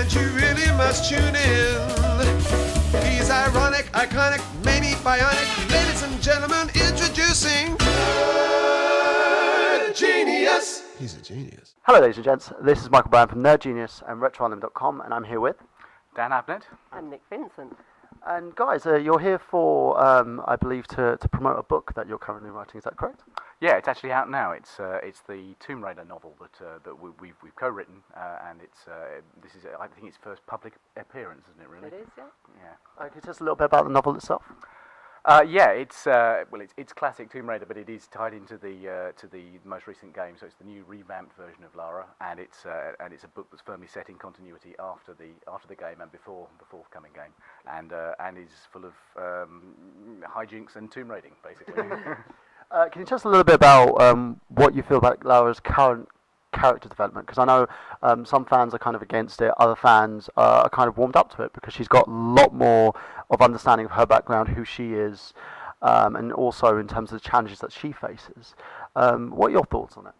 and you really must tune in. He's ironic, iconic, maybe bionic. Ladies and gentlemen, introducing Genius. He's a genius. Hello ladies and gents, this is Michael Burhan from NerdGenius and RetroAnime.com, and I'm here with Dan Abnett. And Nick Vincent. And guys, you're here for, I believe, to promote a book that you're currently writing. Is that correct? Yeah, it's actually out now. It's the Tomb Raider novel that we've co-written, and this is I think its first public appearance, isn't it? Really? It is, yeah. Yeah. Can you tell us a little bit about the novel itself? Yeah, it's classic Tomb Raider, but it is tied into the most recent game. So it's the new revamped version of Lara, and it's a book that's firmly set in continuity after the game and before the forthcoming game, and is full of hijinks and tomb raiding, basically. Can you tell us a little bit about what you feel about Lara's current character development? Because I know some fans are kind of against it, other fans are kind of warmed up to it because she's got a lot more of understanding of her background, who she is, and also in terms of the challenges that she faces. What are your thoughts on it?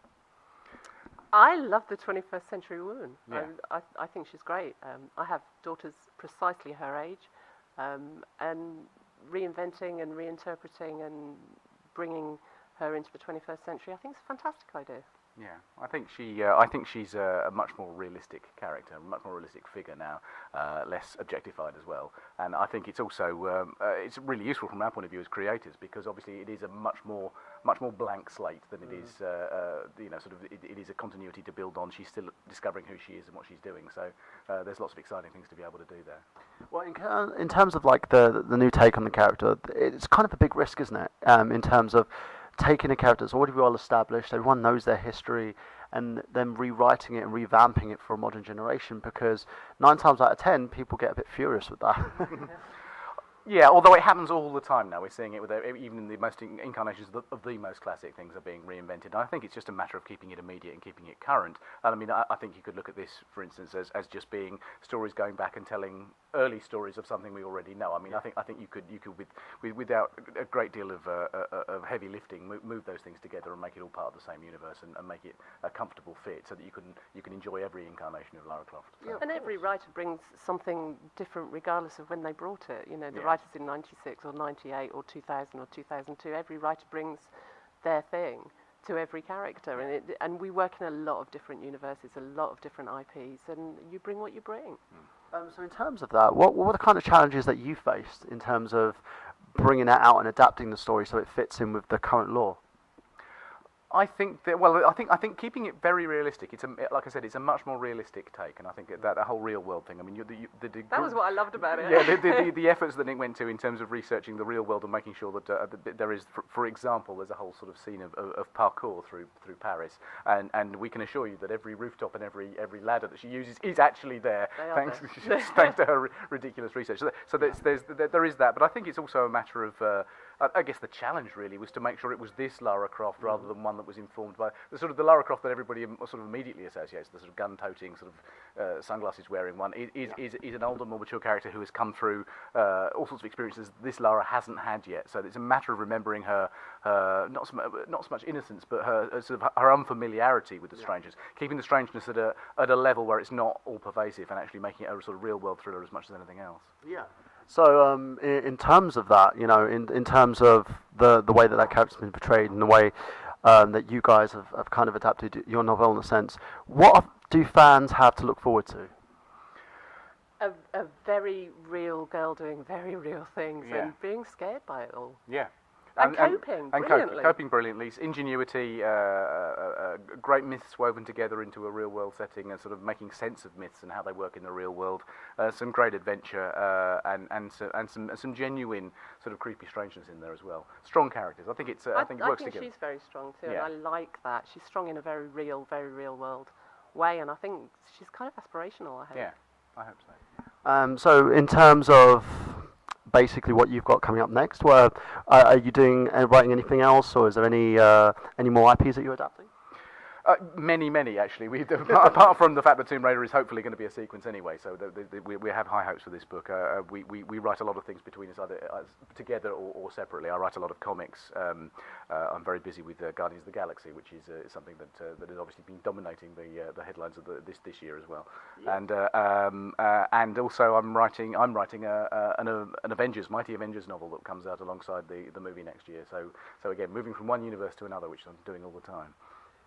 I love the 21st century woman. Yeah. I think she's great. I have daughters precisely her age, and reinventing and reinterpreting and bringing her into the 21st century, I think it's a fantastic idea. Yeah, I think she's a much more realistic character, a much more realistic figure now, less objectified as well. And I think it's also it's really useful from our point of view as creators, because obviously it is a much more blank slate than it is. It is a continuity to build on. She's still discovering who she is and what she's doing. So there's lots of exciting things to be able to do there. Well, in terms of like the new take on the character, it's kind of a big risk, isn't it? In terms of taking a character that's already well established, everyone knows their history, and then rewriting it and revamping it for a modern generation, because 9 times out of 10 people get a bit furious with that. Yeah, although it happens all the time now. We're seeing it with even in the most incarnations of the most classic things are being reinvented. And I think it's just a matter of keeping it immediate and keeping it current. And I mean, I think you could look at this, for instance, as just being stories going back and telling early stories of something we already know. I mean, I think you could without a great deal of heavy lifting, move those things together and make it all part of the same universe and make it a comfortable fit, so that you can enjoy every incarnation of Lara Croft. So. Yeah, and every writer brings something different regardless of when they brought it. You know, the Yeah. writers in 96 or 98 or 2000 or 2002, every writer brings their thing to every character, and we work in a lot of different universes, a lot of different IPs, and you bring what you bring. So in terms of that, what were the kind of challenges that you faced in terms of bringing that out and adapting the story so it fits in with the current lore? I think that I think keeping it very realistic. Like I said, it's a much more realistic take, and I think that whole real world thing. I mean, That was what I loved about it. Yeah, the efforts that Nick went to in terms of researching the real world and making sure that there is, for example, there's a whole sort of scene of parkour through Paris, and we can assure you that every rooftop and every ladder that she uses is actually there, thanks to her ridiculous research. So there is that, but I think it's also a matter of. I guess the challenge really was to make sure it was this Lara Croft rather than one that was informed by the Lara Croft that everybody sort of immediately associates, the sort of gun-toting, sort of sunglasses-wearing one, is an older, more mature character who has come through all sorts of experiences this Lara hasn't had yet. So it's a matter of remembering her not so much innocence, but her sort of her unfamiliarity with the strangers, keeping the strangeness at a level where it's not all pervasive, and actually making it a sort of real-world thriller as much as anything else. Yeah. So, in terms of that, you know, in terms of the way that character's been portrayed and the way that you guys have kind of adapted your novel in a sense, what do fans have to look forward to? A very real girl doing very real things and being scared by it all. Yeah. And coping brilliantly. Coping brilliantly. Ingenuity, great myths woven together into a real world setting, and sort of making sense of myths and how they work in the real world. Some great adventure, and some genuine sort of creepy strangeness in there as well. Strong characters. I think it works together. I think she's very strong too, and I like that. She's strong in a very real world way, and I think she's kind of aspirational, I hope. Yeah, I hope so. So in terms of basically what you've got coming up next, are you doing writing anything else, or is there any more IPs that you're adapting? Many actually. Apart from the fact that Tomb Raider is hopefully going to be a sequence anyway, so we have high hopes for this book. We write a lot of things between us, either together or separately. I write a lot of comics. I'm very busy with Guardians of the Galaxy, which is something that has obviously been dominating the headlines of this year as well. Yeah. And also I'm writing an Avengers, Mighty Avengers novel that comes out alongside the movie next year. So again, moving from one universe to another, which I'm doing all the time.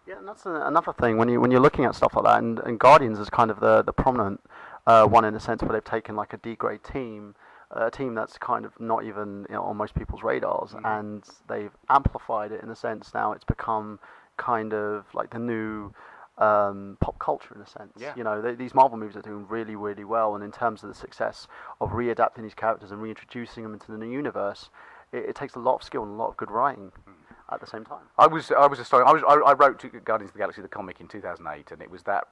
Yeah, and that's another thing when you're looking at stuff like that, and Guardians is kind of the prominent one in a sense where they've taken like a D-grade team, a team that's kind of not even on most people's radars, and they've amplified it in a sense. Now it's become kind of like the new pop culture in a sense. Yeah. These Marvel movies are doing really, really well, and in terms of the success of readapting these characters and reintroducing them into the new universe, it takes a lot of skill and a lot of good writing. At the same time, I was astonished. I wrote Guardians of the Galaxy the comic in 2008, and it was that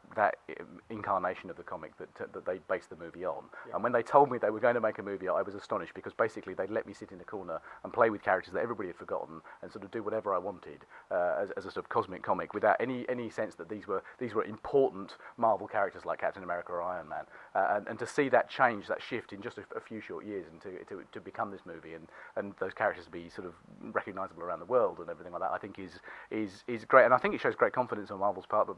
incarnation of the comic that they based the movie on. Yeah. And when they told me they were going to make a movie, I was astonished because basically they'd let me sit in a corner and play with characters that everybody had forgotten and sort of do whatever I wanted as a sort of cosmic comic without any sense that these were important Marvel characters like Captain America or Iron Man. And to see that change, that shift in just a few short years, and to become this movie and those characters to be sort of recognisable around the world and everything like that, I think is great, and I think it shows great confidence on Marvel's part that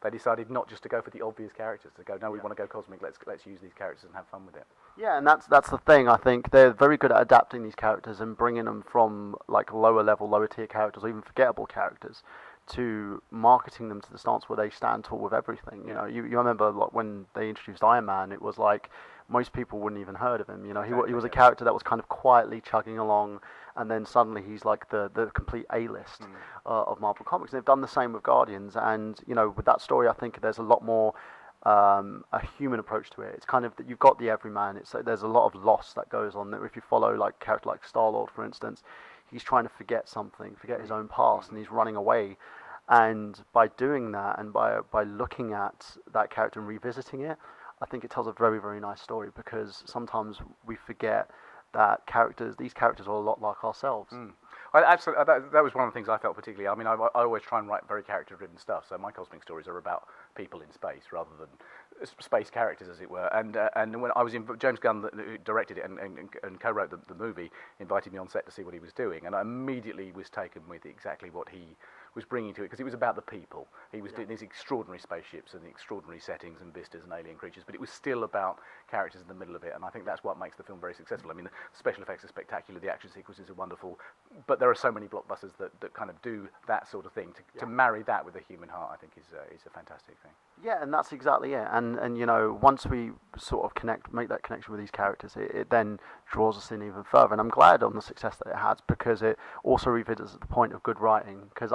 they decided not just to go for the obvious characters, to go, no, we want to go cosmic. Let's use these characters and have fun with it. Yeah, and that's the thing. I think they're very good at adapting these characters and bringing them from like lower level, lower tier characters, or even forgettable characters, to marketing them to the stance where they stand tall with everything. You remember like when they introduced Iron Man, it was like most people wouldn't even heard of him. He was a character that was kind of quietly chugging along, and then suddenly he's like the complete A-list of Marvel Comics. And they've done the same with Guardians, and with that story, I think there's a lot more a human approach to it. It's kind of that you've got the everyman. There's a lot of loss that goes on there. If you follow like a character like Star-Lord, for instance, he's trying to forget something, forget his own past, and he's running away. And by doing that, and by looking at that character and revisiting it, I think it tells a very, very nice story, because sometimes we forget that these characters are a lot like ourselves. Absolutely, that was one of the things I felt particularly. I mean, I always try and write very character-driven stuff, so my cosmic stories are about people in space rather than space characters, as it were. And when I was in, James Gunn, who directed it and co-wrote the movie, invited me on set to see what he was doing, and I immediately was taken with exactly what he was bringing to it, because it was about the people. He was doing these extraordinary spaceships and the extraordinary settings and vistas and alien creatures, but it was still about characters in the middle of it, and I think that's what makes the film very successful. I mean, the special effects are spectacular, the action sequences are wonderful, but there are so many blockbusters that kind of do that sort of thing. To marry that with a human heart, I think is a fantastic thing. Yeah, and that's exactly it. And once we sort of make that connection with these characters, it then draws us in even further. And I'm glad on the success that it has, because it also revisits the point of good writing. Because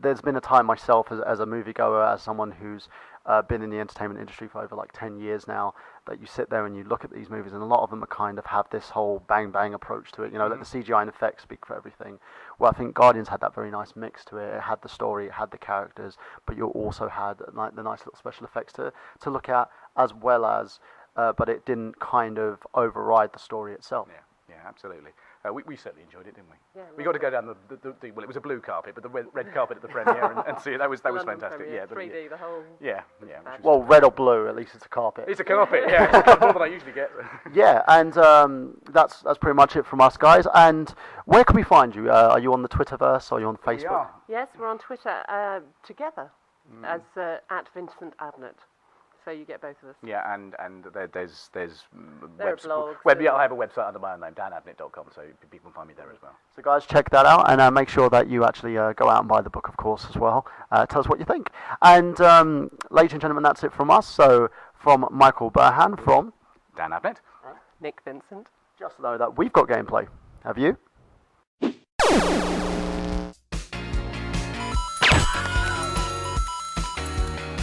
there's been a time myself as a moviegoer, as someone who's been in the entertainment industry for over like 10 years now, that you sit there and you look at these movies, and a lot of them kind of have this whole bang bang approach to it. Let the CGI and effects speak for everything. Well, I think Guardians had that very nice mix to it. It had the story, it had the characters, but you also had like the nice little special effects to look at, as well as, but it didn't kind of override the story itself. Yeah, absolutely. We certainly enjoyed it, didn't we? Yeah, we got to go down the well, it was a blue carpet, but the red carpet at the premiere and see it. That was fantastic. Premiere, 3D, the whole. Yeah. Well, red or blue, at least it's a carpet. It's a carpet. Yeah, it's more than I usually get. Yeah, and that's pretty much it from us, guys. And where can we find you? Are you on the Twitterverse? Are you on Facebook? We are. Yes, we're on Twitter together as at Vincent Abnett. So you get both of us. Yeah, and there's there are blogs. I have a website under my own name, danabnett.com, so people can find me there as well. So guys, check that out, and make sure that you actually go out and buy the book, of course, as well. Tell us what you think. And ladies and gentlemen, that's it from us. So from Michael Burhan, from Dan Abnett, Nick Vincent. Just know that we've got gameplay. Have you?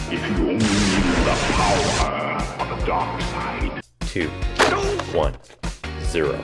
If you only knew the power of the dark side. 2, 1, 0.